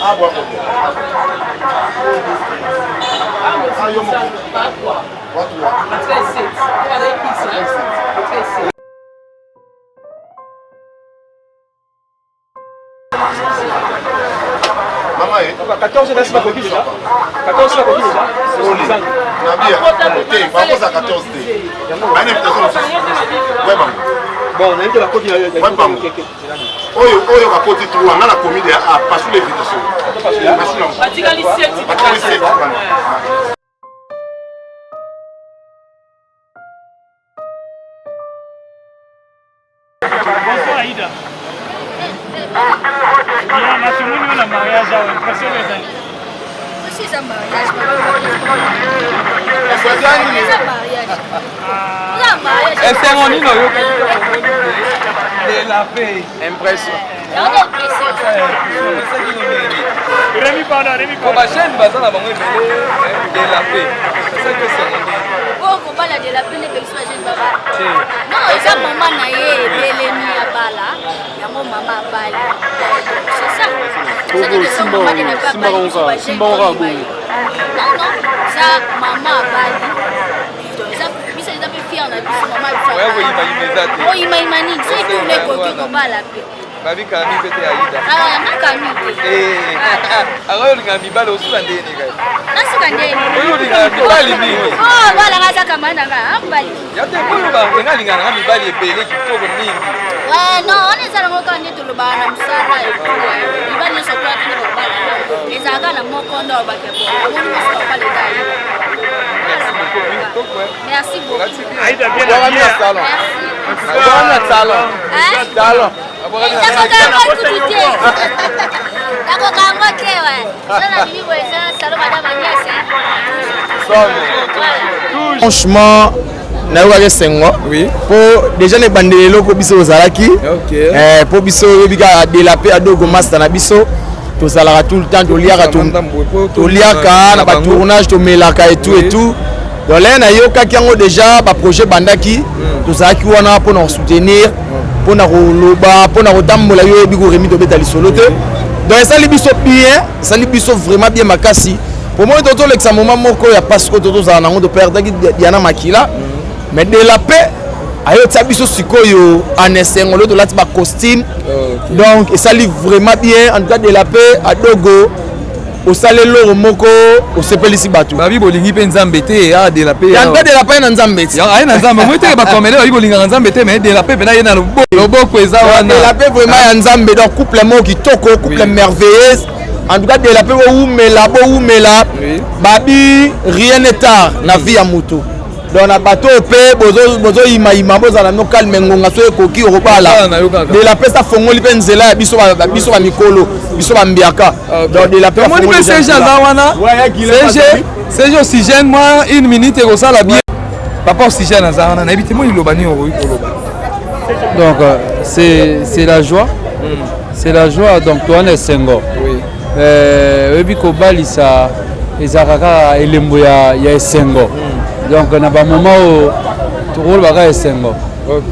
Ah, bon, ok. Maman, 14 ans, c'est pas coquille déjà. 14 ans, coquille déjà. c'est bon. Bon, on a été la coquille. Oyo bakoti trouva na la commune a pas sous l'invitation. Patikali 7. Bonsoir Aïda. Bien, ma famille on a mariage à l'impression des années. C'est un mariage. C'est mon nino de la paix. Impression. Rémi pardon, Rémi On pardon. va chaîne bazar na bango de la paix. C'est ça que c'est mon nino. Oh, comment la de la peine que soit jeune baba. Non, ça maman na ye beleni ya bala. Ya mon maman bali. C'est ça. C'est que son maman ne pas bali. Non non, ça maman bali. Donc ça bisa eza pe fier na biso maman biso. Oh, imani. C'est tout les coquilles ko bala pe. Babi kami pete Aïda. Ah, na kami te. Alors on a mis balle au sous ndeni kai. Nasuka ndeni. Oyo linga mibali mingi. Oh, bala kaza kamana ka ambali. Yate oyo ba linga na mibali ebele kitoko mingi. Ouais, non, on est allé au camp de l'Obana, Moussala et tout. Il va nous sortir à l'Obana. Les Agans, mon condor, merci beaucoup. Aïda, bien Merci. Franchement, nayoka sengo Oui. Pour déjà les bandelelo ko biso ozalaki pour biso bika délaper adogo master na biso to salaka tout le temps to liaka na ba tournage to melaka et tout donc là na yoka kiango déjà ba projet bandaki to zalaki wana pour nous soutenir pour na roloba pour na rotambola yo biko remi to beta lisolo te donc ça libiso bien ça libiso vraiment bien makasi pour moi toto l'exa moment moko ya parce que toto za nango de perdre Diana Makila. Mais de la paix, ayo tsabiso sikoyo en essengo de la ba costume. Donc et ça livre vraiment bien en tout cas de la paix à Dogo au salelo moko au sepelisi batu. Babi bolingi pe nzambe te ya de la paix. Ya de la paix na nzambe. Ya ay na nzambe mo te ba komele babi bolinga nzambe te mais de la paix na yena loboko eza wana. De la paix vraiment ya nzambe donc couple mo kitoko couple merveilleuse. En tout cas de la paix ou mela babi rien n'est tard na vie ya mutu. Donc na bateau pe bozo ima boza na no calme ngonga so ekoki okobala de la paix ça fongoli pe nzela biso ba mikolo biso ba mbiaka donc de la paix fongoli pe CG wana CG oxygène moi une minute et ça la bien papa oxygène azana na ebite mo ilobani okoloba. Donc c'est la joie. C'est la joie donc toi on est sengo. Oui. Ebiko balisa ezakaka elembo ya esengo. Donc, on a un moment où tout le monde va esengo.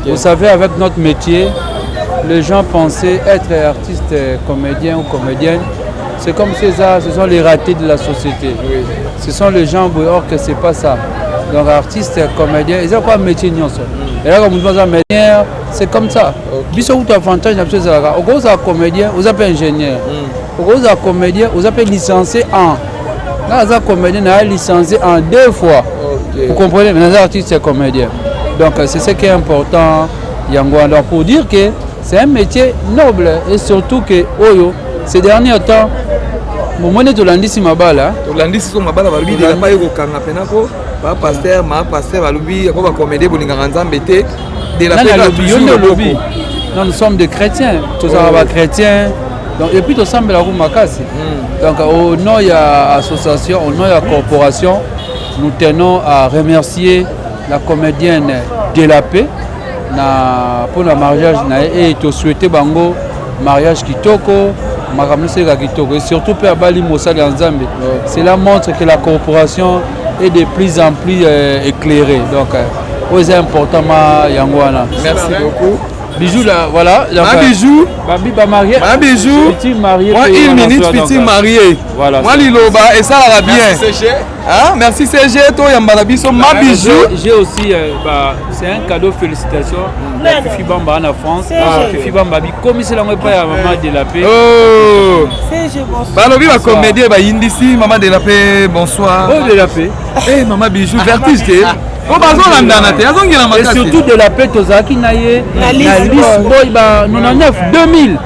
Vous savez, avec notre métier, les gens pensaient être artistes, comédiens ou comédiennes. C'est comme ça, ce sont les ratés de la société. Oui. Ce sont les gens, or que c'est pas ça. Donc, artistes, comédiens, ils ont quoi un métier non seul. Et là, comme vous dites, métier, c'est comme ça. Bis où tu as avantage, vous êtes comédien, vous êtes ingénieur. Vous êtes comédien, vous êtes licencié en. Là, vous êtes comédien, vous êtes licencié en 2 fois. Vous comprenez, mais les artistes c'est comédiens. Donc c'est ce qui est important, Yango. Alors pour dire que c'est un métier noble et surtout que Oyo, ces derniers temps, mon monnaie de l'Andisi Mabala. L'Andisi Mabala va lui dire pas eu aucun penako, pas pasteur, va lui, on va comédie pour l'Inganzambe de la paix. Nous sommes des chrétiens, tous les chrétiens. Donc, et puis tout ça, donc au nom de l'association, au nom de la corporation, nous tenons à remercier la comédienne de la paix pour le mariage et te souhaiter bango mariage kitoko, kitoko et surtout pour Bali Moussali Nzambe. Cela montre que la corporation est de plus en plus éclairée. Donc, c'est important, Yangwana. Merci beaucoup. Bijou là, voilà. Un bijou. Babi marié. Un bijou. Petit marié. Moi, une minute, petit marié. Voilà. Moi, Liloba, et ça va bien. Merci CG. Hein? Merci CG, toi, Yambalabiso, ma bijou. J'ai aussi, c'est un cadeau, félicitations. Fifi Bamba en France. Fifi Bamba, comme c'est la maman de la paix. Oh! CG, bonsoir. Balobi va comédie, bah Indisi, maman de la paix, bonsoir. Oh, de la paix. Eh, maman bijou, vertige. Et surtout de la paix, Tozaki Naye, la liste Boy, 99, 2000. Et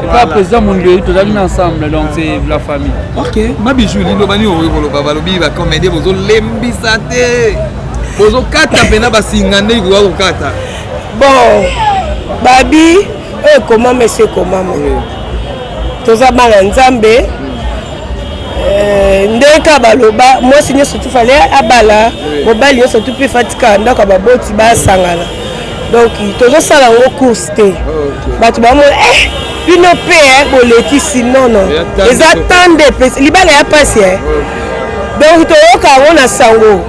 pas président Mondéry, Tozaki ensemble, donc c'est la famille. Ok, ma bijou, Lilo Bani, Balobi va comédie, vous lembisate. Vous kata pena basingane, vous avez kata. Bon, Babi, comment, monsieur, comment? Tozama Nzambe. Ndeka baloba moi signé surtout fallait abala mobali surtout plus fatika ndaka baboti ba sangala donc tozo sala ngo course te batu ba mo bino pe boleki sinon non les attendent libala ya passe donc toyoka ona sango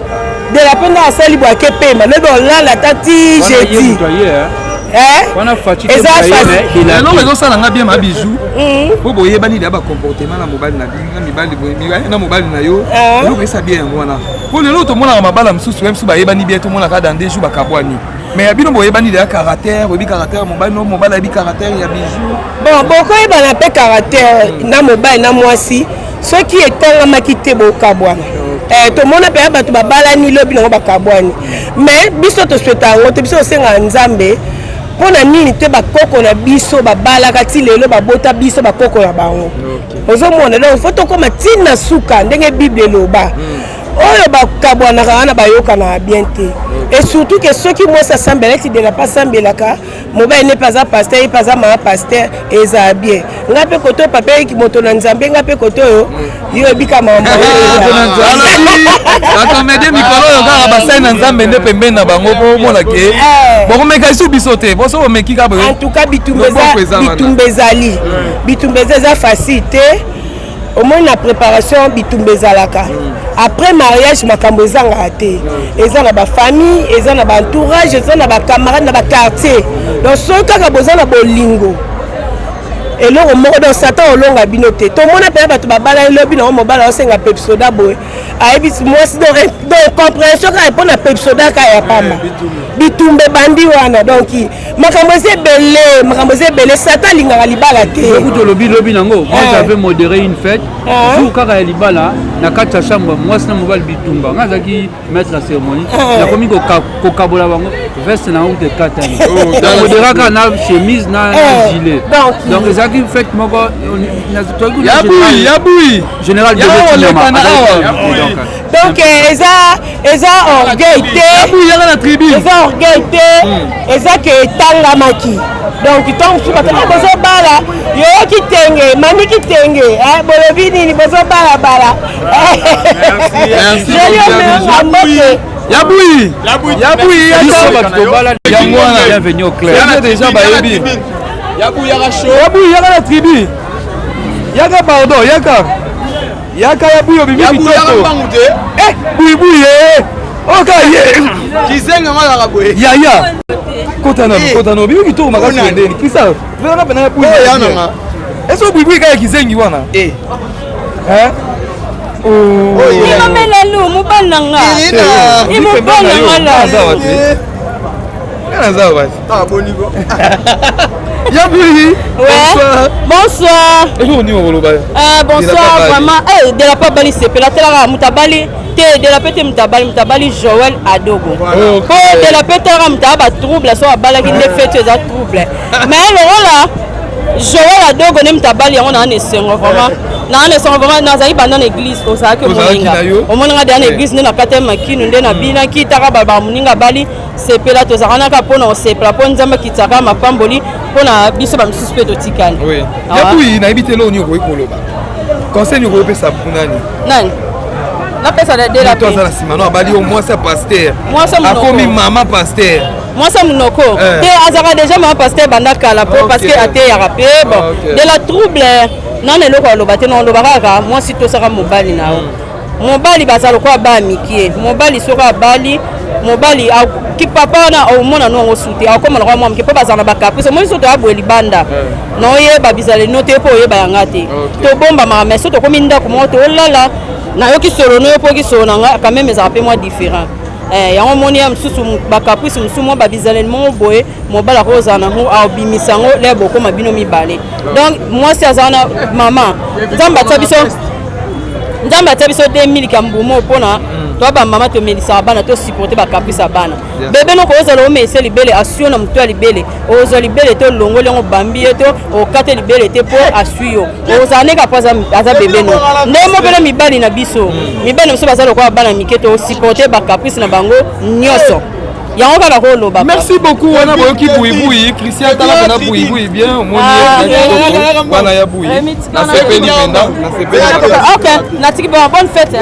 de la peine à sali boake pema mais bon là la tati jeudi on a fatigué non mais ça n'a bien ma bijou pour boyer bani d'aba comportement na mobile na na mobile na yo donc ça bien wana pour le l'autre mona mabala msusu même suba yebani bien tout mona ka dans des jours bakabwani mais bino boyer bani de caractère obi caractère mobile no mobile abi caractère ya bijou bon boko yebana pe caractère na mobile na mwasi ceux qui étant makité bokabwana to mona pe bato babalani lobi na bakabwani mais biso to souhaita ngote biso senga nzambe pona nini te bakoko na biso babalaka ti lelo babota biso bakoko na bango ozomona donc faut tokoma tina suka ndenge bible eloba oyo bakabwanaka wana bayokana bien te et surtout que ceux qui moi ça sembelaki de la pas sembelaka mobile n'est pas un pasteur pas un pasteur eza bien nga pe koto papa ki moto na nzambe nga pe koto yo bika mama la comédie mikolo yo kaka basai na nzambe nde pembeni na bango po mona ke bon meka isu biso te bo so meki ka en tout cas bitumbeza za facilité au moins la préparation bitumbezalaka après mariage makambo ezanga te eza na ba famille eza na ba entourage eza na ba camarades na ba quartier donc so kaka bozana bolingo eloko moko donc satan olonga bino te tomona pe bato babala lobi na mobala osenga pepsoda boy ayebi mwasi donc compréhension ka epona pepsoda ka ya pamba bitumbe bandi wana donc makambo ebele satan alingaka libala te beaucoup lobi nango moi j'avais modéré une fête jour kaka ya libala na kati ya chambre mwasi na mobali bitumba nga azalaki maître ya cérémonie nakomi kokabola bango veste nango te katani modéraka na chemise na gilet donc ezalaki fête moko yaboui général donc eza orgueil te eza orgueil te eza ke etangamaki donc ntango mosusu bato bozobala yoyoki tenge mami kitenge bolobi nini bozobalabala joliomenga mboke yaboui yango wana bienvenu au clair déjà bayebi yaboui yaka na tribu yaka pardon yaka yaboui obimi bitoko buibui oka ye kizenga malaka boye yaya kotana obimi kitoko makasi wendeni krista vena pena yaboui yananga eso buibui kaya kizengi wana ilomelelu mobali nanga imobali Yaboui, bonsoir. Bonsoir, vraiment. De la part Bali, c'est la terre à Moutabali. De la pète Moutabali, Joël Adogo. De la pète à Moutaba, trouble, soit à Bala qui ne fait que ça trouble. Mais alors là, Joël Adogo, on Moutabali, on a un essai, vraiment. Dans l'église, au sac, au moment de l'église, nous avons fait un nous avons qui t'a bali, c'est là, tu as un capon, c'est pour la qui t'a ma pamboli, pour la bise de suspect au tican. Oui, il a habité là au niveau de conseil nous repère ça pour Nani. Non, la personne de la personne à Simano a bali au moins c'est pasteur. Moi, c'est mon maman pasteur. Moi, c'est mon noko. Azara déjà ma pasteur bandaka la peau parce que a été rapé. Bon, de la trouble. Non, le local lobate non lobaka moi si to sera mobali na mobali bazalo kwa ba miki mobali sera bali mobali ki papa na omona no ngosuti akoma na mwa mke pa bazana ba caprice mo soto abwe libanda no yeba bizale no te po yeba yanga te to bomba ma mais soto komi ndako mo to lala na yo ki solo no yo po ki solo na quand même ça peu moins différent yango moni ya msusu ba caprice msusu mo ba bizale mo boye mobala ko zana ho abimisango lebo ko mabino mibale donc moi c'est azana maman nzamba tabiso 2000 kambumo pona to ba mama to melisa bana to supporter ba caprice bana bebe no ko zalo o mese libele asio na mtu libele o zo libele to longo lengo bambi to o kate libele te po asuyo o zane ka paza aza bebe no ndemo bele mibali na biso mibali mso bazalo ko bana miketo supporter ba caprice na bango nyoso. Merci beaucoup. On a beaucoup bouille Christian Tala na bouille bien. Mon wana ya bouille. Na sepeli maintenant. Na sepeli. OK, na tiki bonne fête.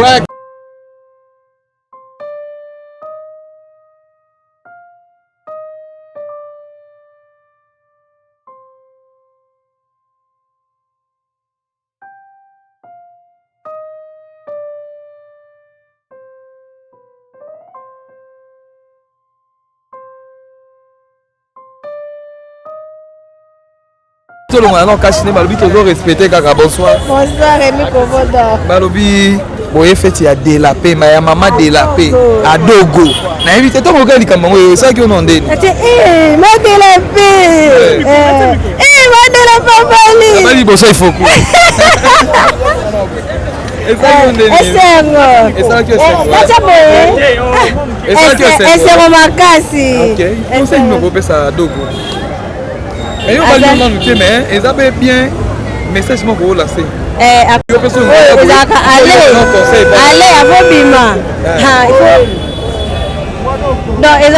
Non, Kachine, Balobi, toujours respecté Kaka. Bonsoir. Bonsoir, Rémi Kovoda. Balobi, boye fait ya délapé, ma ya maman délapé, à Dogo. Na invité ton regard, il est ça qui on en dit. Ma délapé. Ma délapé, Bali. Bali, bon, ça il faut quoi. Et ça qui on dit. Et ça qui on dit. Et c'est remarquable. Ok. Conseil nous propose ça à Dogo. Et on va lui demander, mais ils avaient bien message pour la c'est. Allez, avant Bima. Non, ils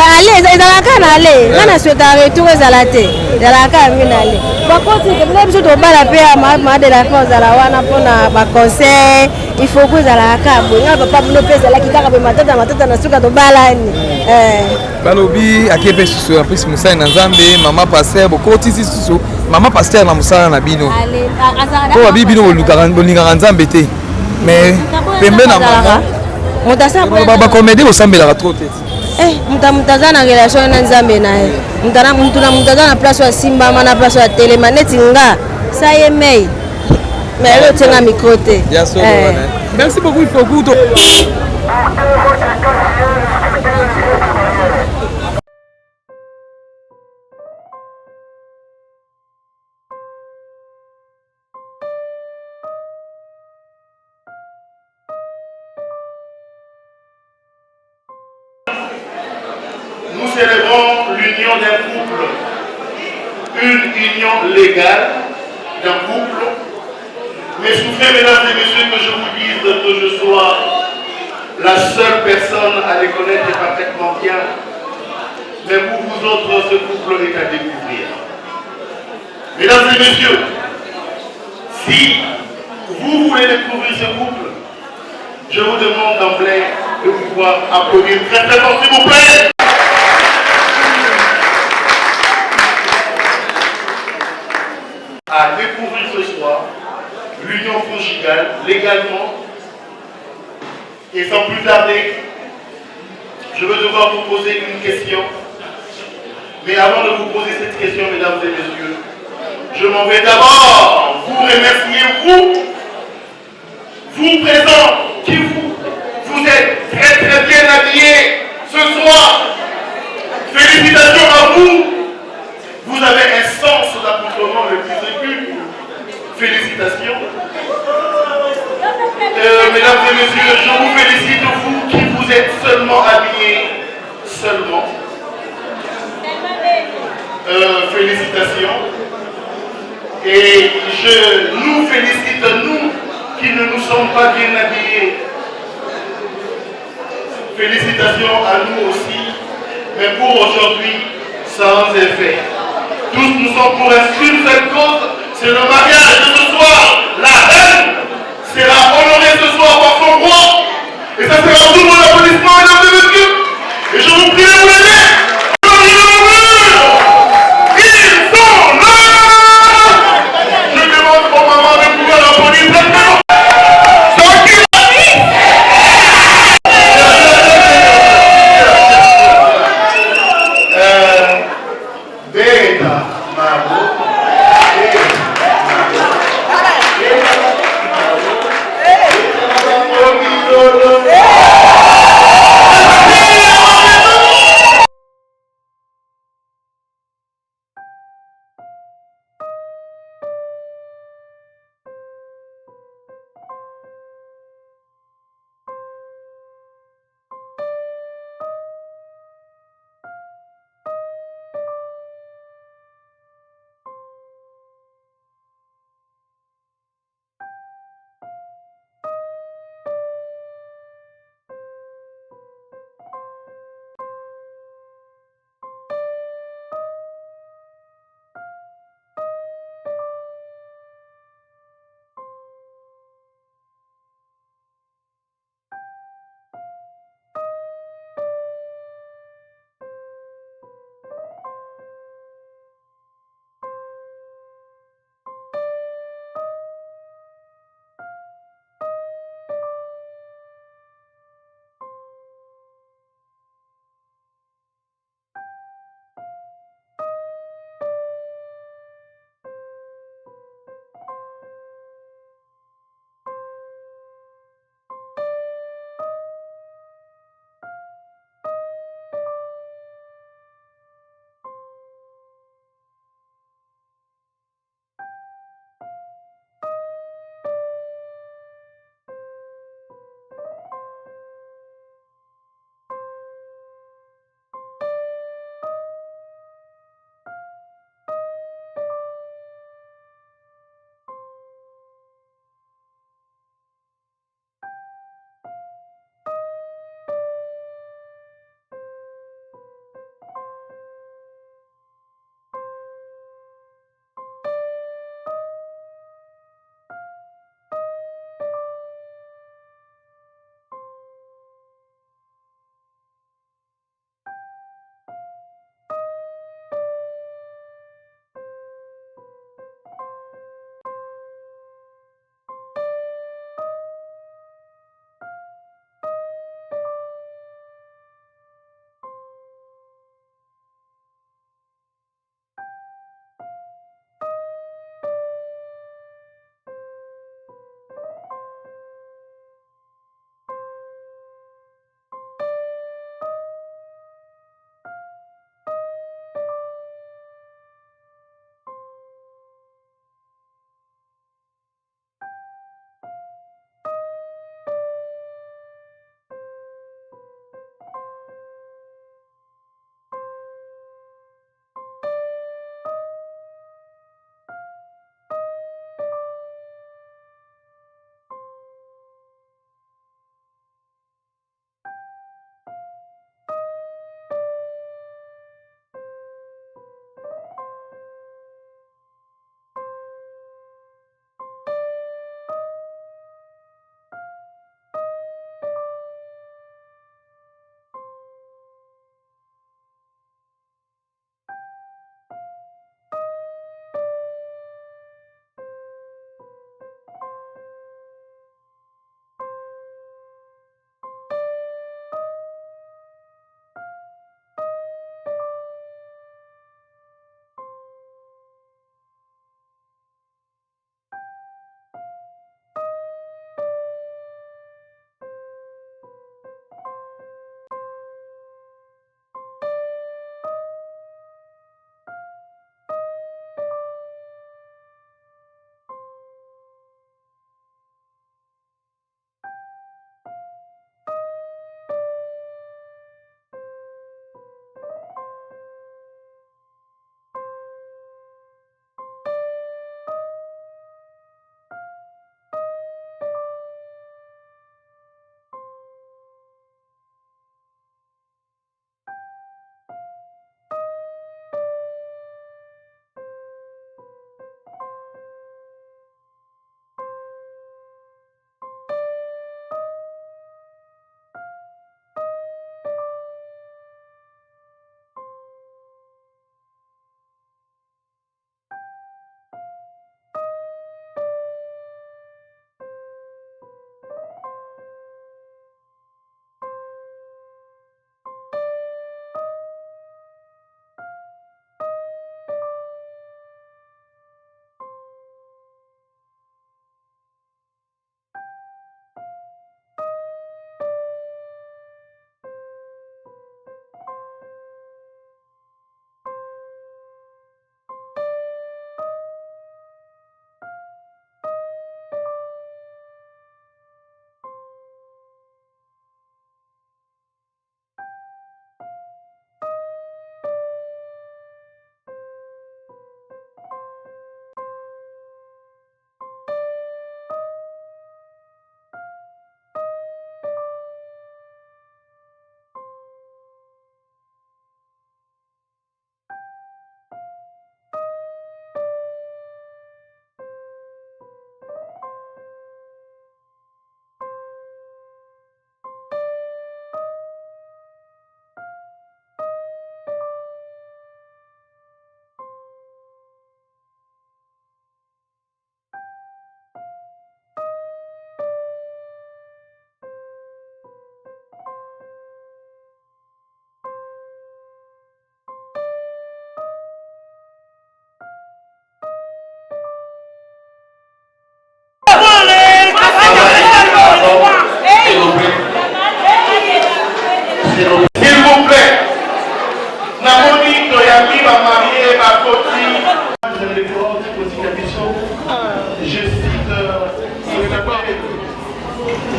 aller. On a souhaité retour aux alatés. Ils aller. Par contre, il faut que la paix à de la force à la wana pour na conseil. Il faut que la cabo. Il ne va pas nous payer la guitare avec ma tête na suka to balani. Balobi akebe susu en plus Moussa na Nzambe mama pasteur boko tisi susu mama pasteur na Moussa na bino. Ko ba bino bolinga Nzambe te. Mais pembe na mama. Mutasa ba comédie au sambela trop tête. Mutaza na relation na Nzambe na ye. Mutaza na place wa Simba na place wa Telema neti nga. Ça y est mais le tient micro te. Merci beaucoup il faut goûter. Nous célébrons l'union d'un couple, une union légale d'un couple. Mais souffrez, mesdames et messieurs, que je vous dise que je sois la seule personne à les connaître parfaitement bien. Mais pour vous autres, ce couple est à découvrir. Mesdames et messieurs, si vous voulez découvrir ce couple, je vous demande d'emblée de pouvoir applaudir très très fort, s'il vous plaît. À découvrir ce soir l'union conjugale légalement. Et sans plus tarder, je vais devoir vous poser une question. Mais avant de vous poser cette question, mesdames et messieurs, je m'en vais d'abord vous remercier, vous présents, qui vous êtes très très bien habillés ce soir. Félicitations à vous. Vous avez un sens d'accoutrement le plus aigu. Félicitations. Mesdames et messieurs, je vous félicite, vous qui vous êtes seulement habillés. Seulement. Félicitations. Et je nous félicite, nous qui ne nous sommes pas bien habillés. Félicitations à nous aussi. Mais pour aujourd'hui, sans effet. Tous nous sommes pour une seule cause, c'est le mariage de ce soir. La reine sera honorée ce soir par son roi. Et ça sera tout mon applaudissement, mesdames et messieurs. Et je vous prie de vous aider. Ils sont là. Je demande aux mamans de pouvoir applaudir très fort.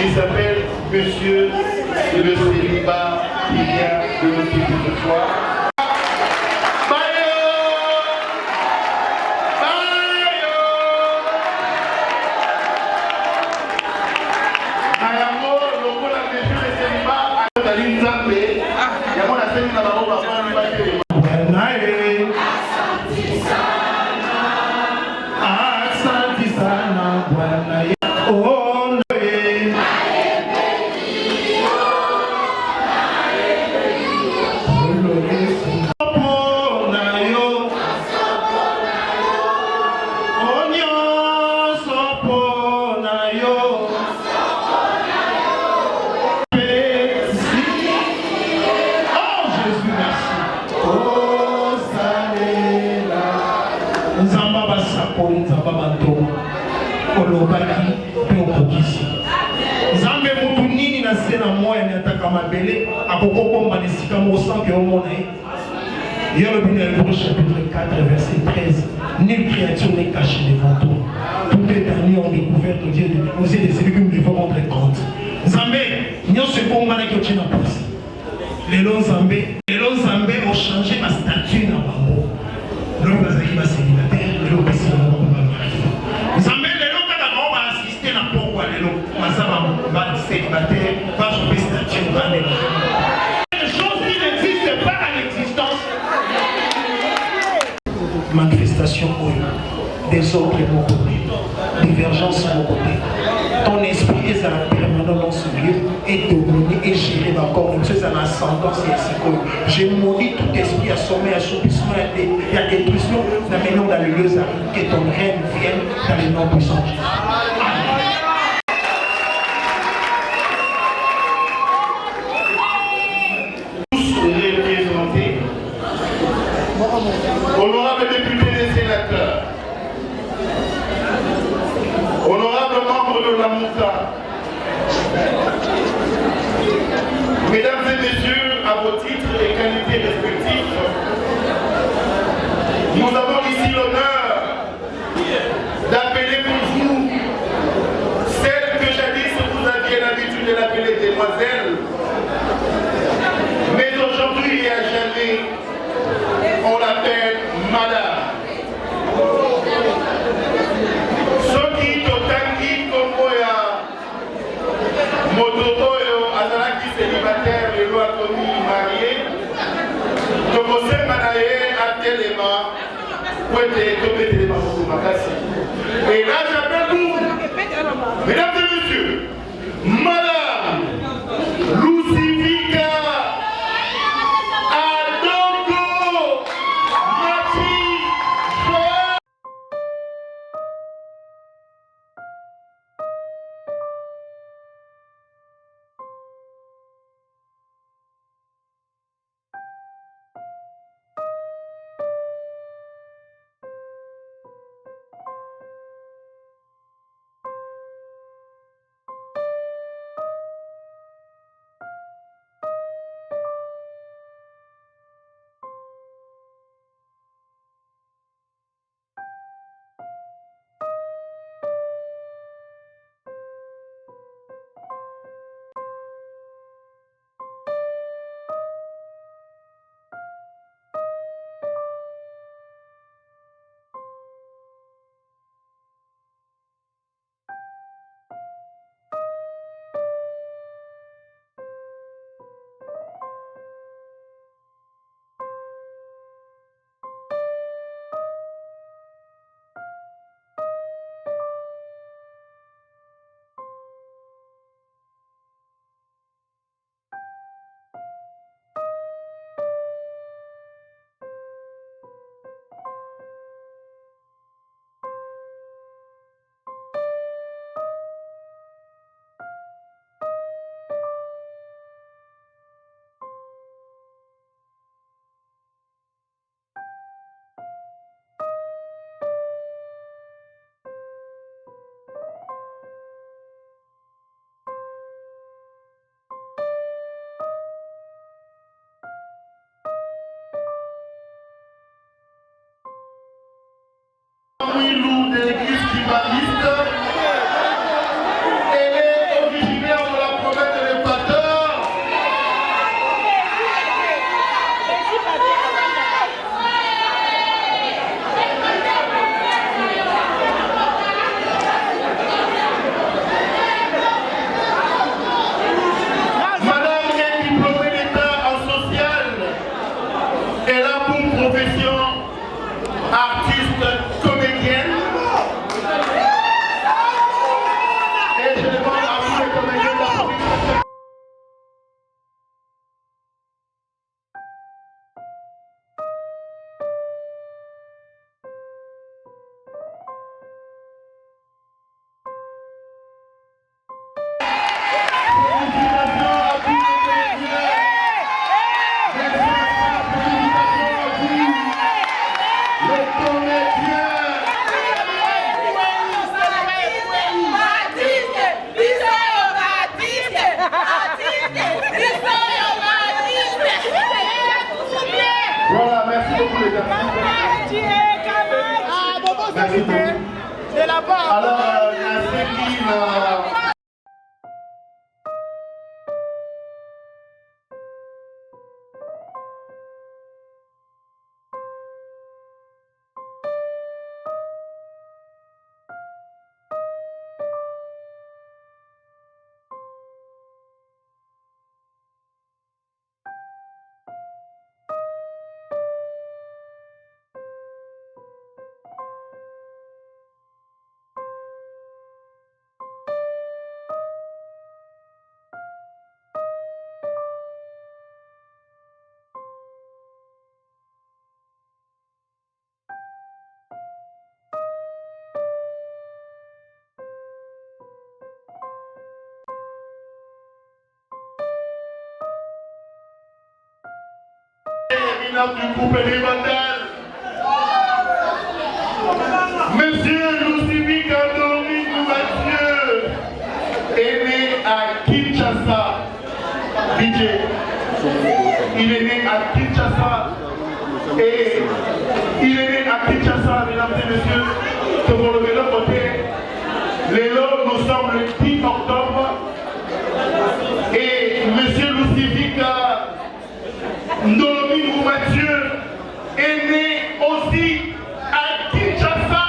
qui s'appelle Monsieur le célibat qui vient de nous quitter ce soir. Chapitre 4, verset 13. Nulle créature n'est cachée devant toi. Tout est dernier en découverte aux yeux de celui que nous devons rendre compte. Zambé, nous sommes pas là qui ont place. Les longs Zambé ont changé ma statue dans Bambo. L'homme qui va célibataire, l'homme qui va Zambé, les longs qui va assister à pourquoi les longs va célibataire, va jouer statue dans les manifestation des autres de mon côté, divergence de mon côté. Ton esprit est à la permanence dans ce lieu et dominé et géré encore. Donc c'est un ascendance et ainsi que j'ai maudit tout esprit assommé, assoupissement et à détruction d'amener dans le lieu que ton règne vienne dans les noms puissants de Jésus. Honorables députés et sénateurs, honorables membres de la MOUTA, mesdames et messieurs, à vos titres et qualités respectifs, nous avons ici l'honneur d'appeler pour vous celle que jadis vous aviez l'habitude de l'appeler demoiselle, mais aujourd'hui et à jamais, on l'appelle madame. Soki totangi komboya mototoyo azalaki célibataire lelo akomi marié tokosema na ye atelema po ete tobetelema moko makasi. Et là j'appelle vous, mesdames et messieurs, madame Lucifika Loup de l'église Kibaliste. Elle est originaire Du groupe élémentaire. Monsieur Lucivic Andoni Mathieu est né à Kinshasa. DJ. Il est né à Kinshasa. Et il est né à Kinshasa, mesdames et messieurs. Que vous le mettez côté. Les lots nous sommes le 10 octobre. Et monsieur Lucivic Ndolomi Mathieu est né aussi à Kinshasa.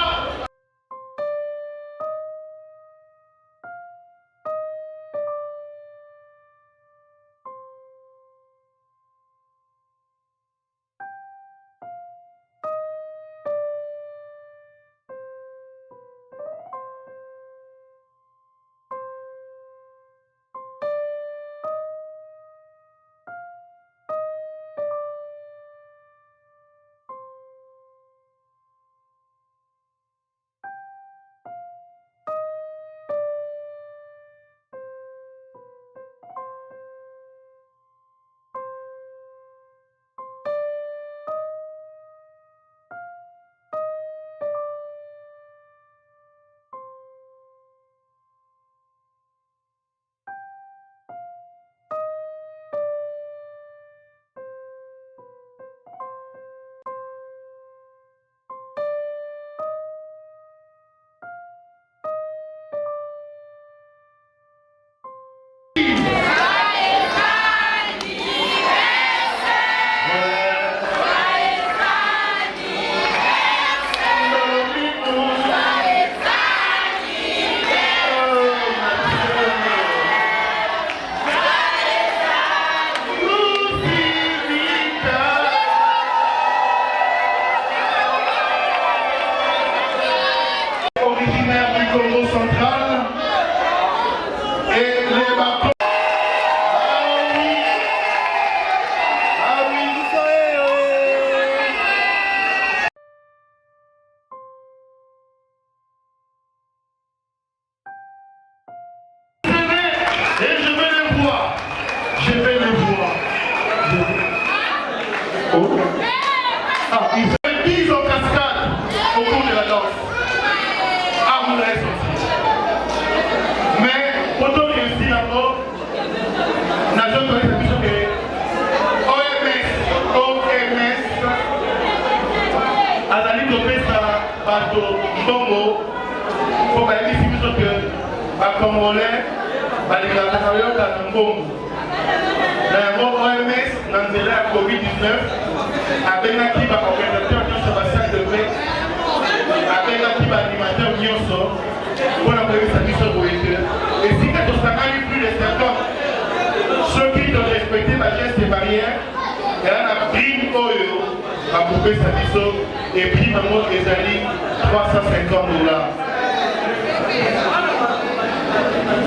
Et puis maman Ezali 350 $.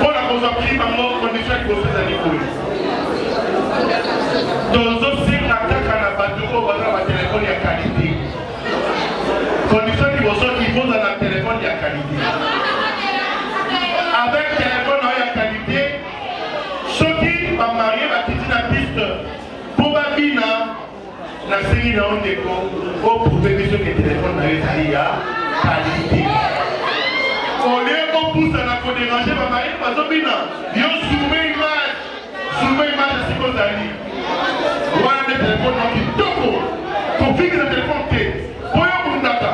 Pour la consommation, maman condition qu'il faut faire des couilles. Dans un signe attaque à la bateau pour avoir un téléphone de qualité. Condition qu'il faut dans un téléphone de qualité. Avec téléphone de qualité, ceux qui vont marier ma petite piste pour ma vie, na série na on déco pour prouver que ce téléphone na ya qualité. Au lieu qu'on pousse à la déranger ma mari parce que bina yo soumet image à ce qu'on a dit. Voilà des téléphones qui toko config le téléphone que pour yo pour ndaka.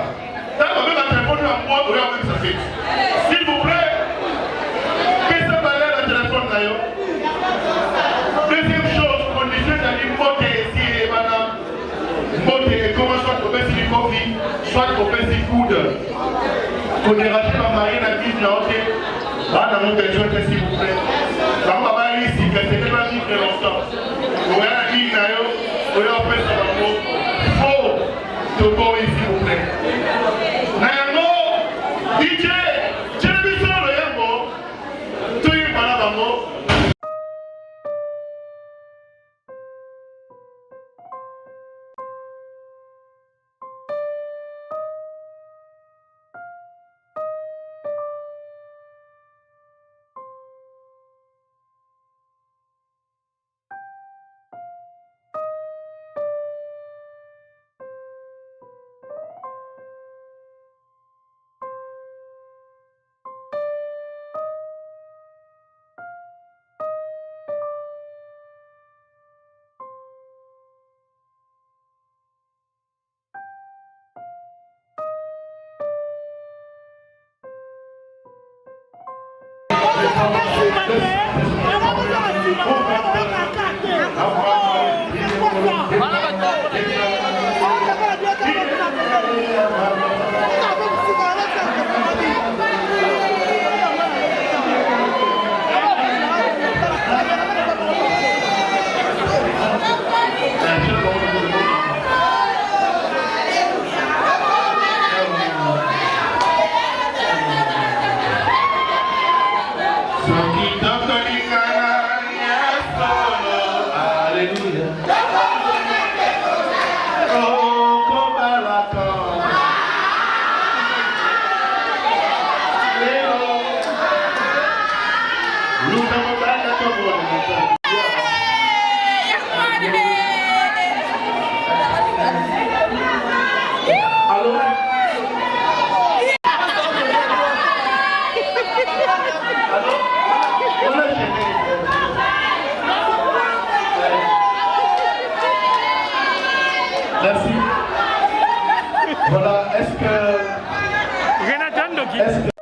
Ça va même un téléphone à moi ou avec sa fixe. S'il vous plaît, coffee, soit qu'on fait des coudes. Qu'on est racheté par Marie la vie, non, ok. Là, dans mon besoin, s'il vous plaît. Là, on va pas aller ici, parce que c'est pas vivre longtemps. Vous voyez la vie, vous voyez en fait, ça va mot. Faut te bon ici, s'il vous plaît. Nayango, DJ, tu as vu ça, le Yango? Tu es pas là, Bango. Merci. Voilà, est-ce que... Renatan Doki.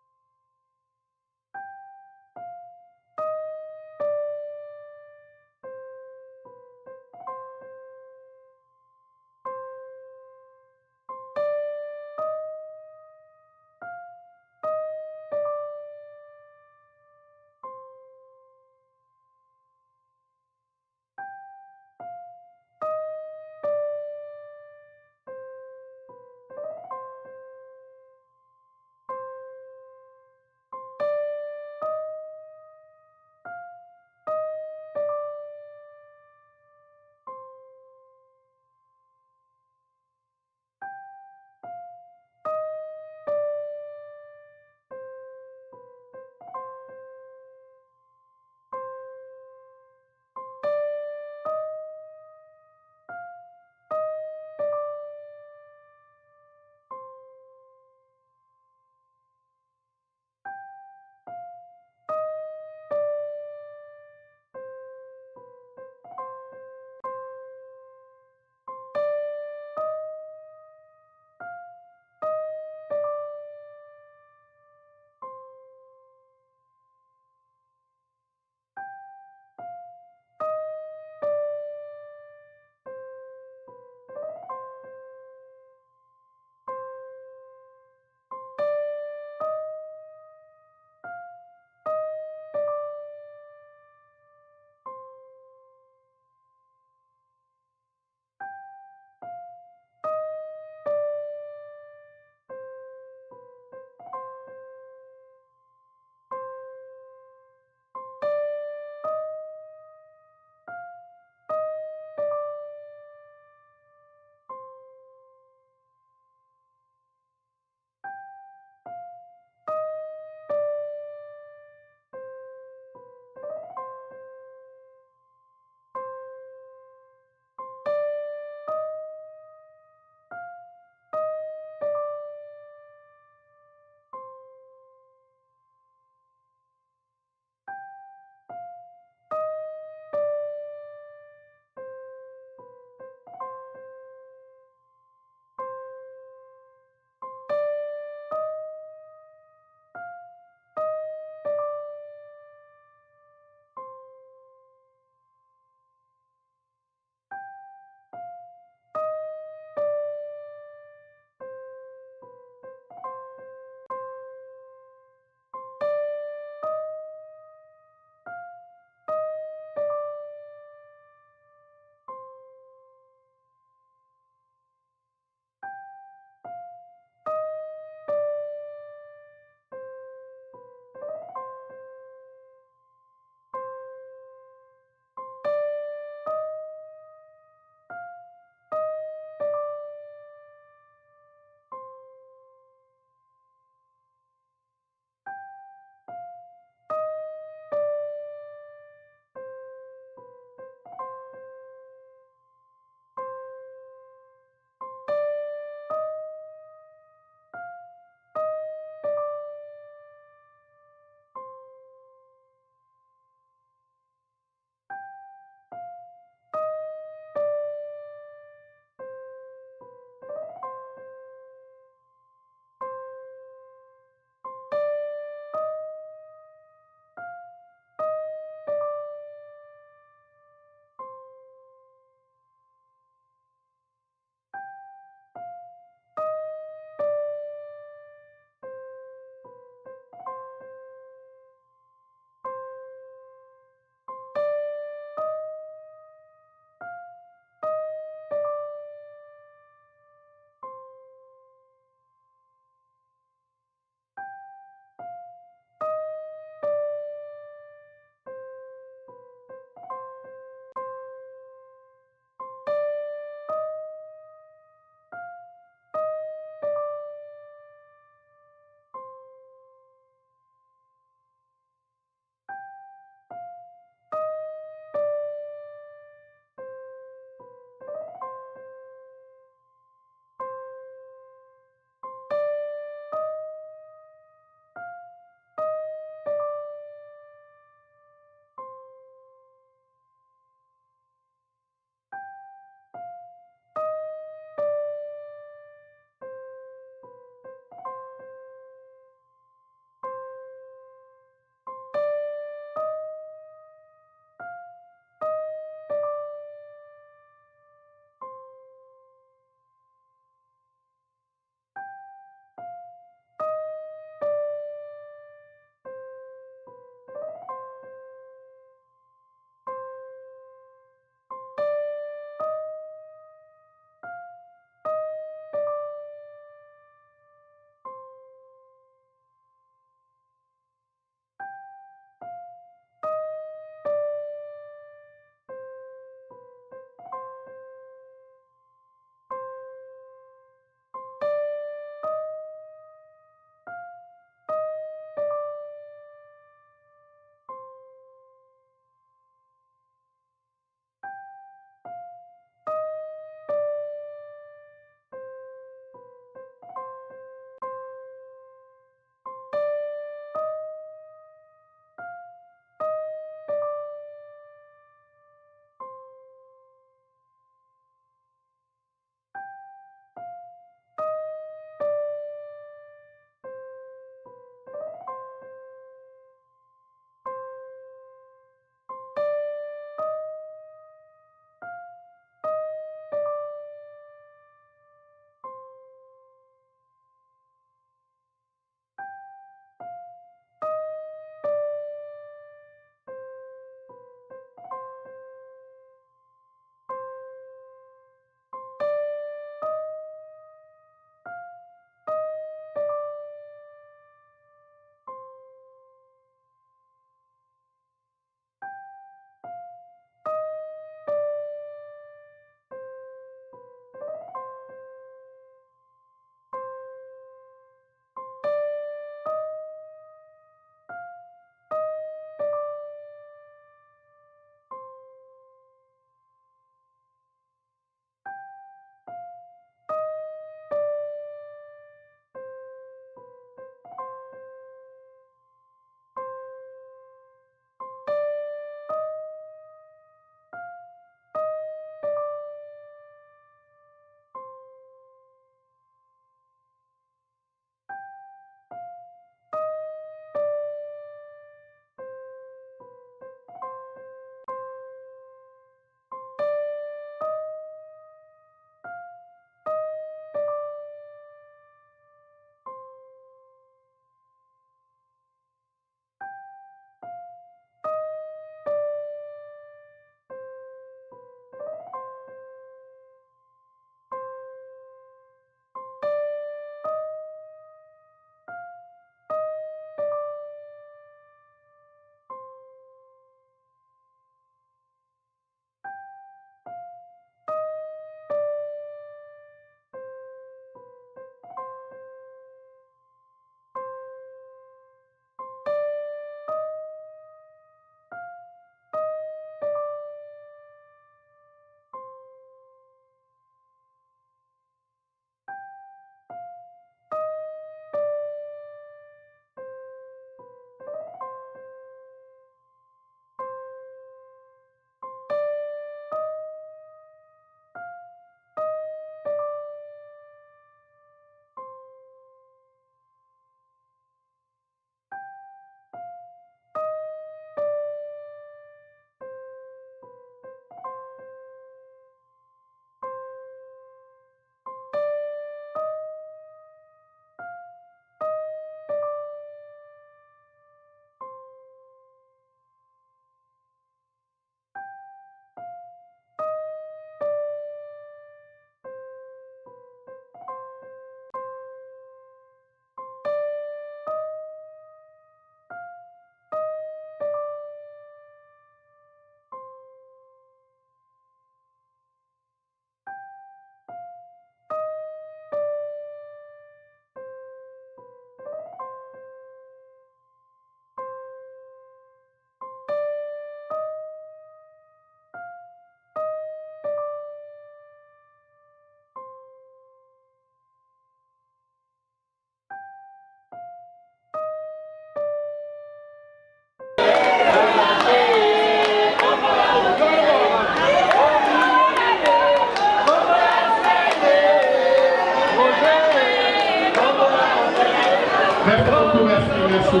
merci.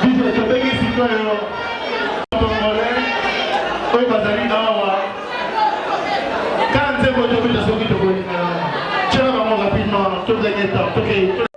Biso tobengi sikoyo Congolais oyo bazali awa kanze ko tobeta soki tokolingana tiana bango rapidement tozenge temps